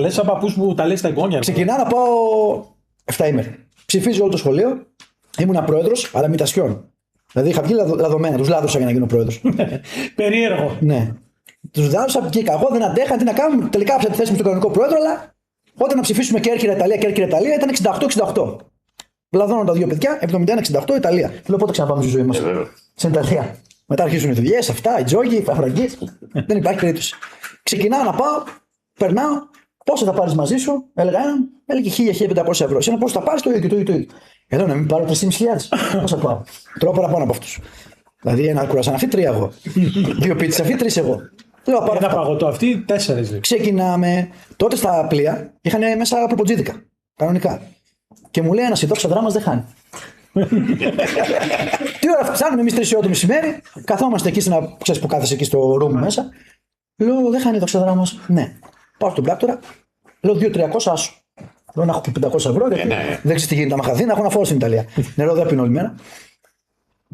Λες σαν παππούς που τα λέει στα εγγόνια. Ξεκινάω να πάω 7 ημέρες. Ψηφίζω όλο το σχολείο. Ήμουνα πρόεδρος, αλλά μητασιών. Δηλαδή είχα βγει λαδωμένα, τους λάδωσα για να γίνω πρόεδρος. Περίεργο. Ναι. Τους λάδωσα και εγώ δεν αντέχα τι να κάνω. Τελικά άφησα τη θέση μου στον κανονικό πρόεδρο, αλλά όταν να ψηφίσουμε Κέρκυρα Ιταλία ήταν 68-68. Βλαδώνω τα δύο παιδιά, 71-68 Ιταλία. Λέω πότε ξαναπάμε στη ζωή μας. Στην Ιταλία. Μετά αρχίζουν οι δουλειές, αυτά, οι τζόγοι, οι φαφραγγείς. Δεν υπάρχει περίπτωση. Ξεκινάω να πάω, περνάω. Πόσα θα πάρεις μαζί σου, έλεγα έναν, έλεγε 1.000-1.500 ευρώ. Εσένα πόσα θα πάρεις, το ίδιο. Εδώ να μην πάρω 3.500. Πόσα πάω. Τρώω παραπάνω από αυτούς. Δηλαδή ένα κουρασαναφί 3 εγώ. 2 πίτσες 3 εγώ. Λέω πάρω. Ένα παγωτό αυτή 4. Ξεκινάμε. Τότε στα πλοία είχαν μέσα προποτζίδικα. Κανονικά. Και μου λέει ένα εδώ ξαδράμας δεν χάνει. Τι ώρα φτάνουμε εμείς 3 ώρα το μεσημέρι, καθόμαστε εκεί ξέρεις που κάθεσαι εκεί στο room μέσα. Λέω δεν χάνει το ξαδράμας. Ναι. Πάω στον πράκτορα, λέω 2.300 άσου. Λέω να έχω και 500 ευρώ, γιατί δεν ξέρει τι γίνεται. Άμα χαθεί, να έχω ένα φόρο στην Ιταλία. Νερό δεν πίνω όλη μέρα.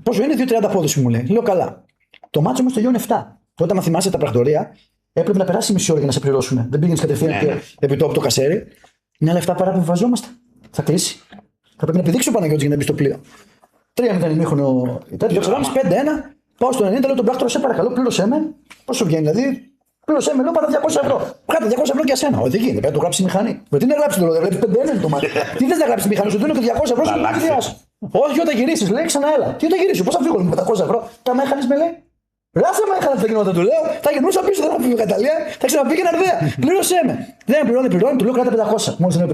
Πόσο είναι 2.30 απόδοση μου λέει. Λέω καλά. Το μάτσο όμως τελειώνει 7. Τότε, αν θυμάσαι τα πρακτορία, έπρεπε να περάσει μισή ώρα για να σε πληρώσουν. Δεν πήγαινε κατευθείαν και επί τόπου το κασέρι. Είναι λεφτά παρά που βαζόμαστε. Θα κλείσει. Θα πρέπει να επιδείξει ο Παναγιώτης για να μπει στο πλοίο. 3-0 ημίχρονο. Τέτοιο 5-1. Πάω στο 90, λέω τον πράκτορα, σε παρακαλώ, πλήρωσέ με. Πόσο βγαίνει, δηλαδή. Πλήρωσέ με, λέω πάρε 200 ευρώ. Κράτα 200 ευρώ για σένα. Δεν γίνεται, πρέπει να το γράψει η μηχανή. Με τι να γράψει το ρόλο, βλέπει 5-1 το μάτι. Τι θε να γράψει τη μηχανή, σου δίνω και 200 ευρώ σου πει. Όχι, όταν γυρίσει, λέει ξανά έλα. Τι όταν γυρίσει, πώ θα φύγω με 500 ευρώ. Τα μέχανε με λέει. Ράσε με είχα θα γινόταν, του λέω. Θα γυρνούσα πίσω, δεν θα φύγω Ιταλία, θα ξαναπήγαινα Αρδέα. Πλήρωσέ με. Δεν πληρώνει, του λέω κράτα 500. Μόλι είναι 500.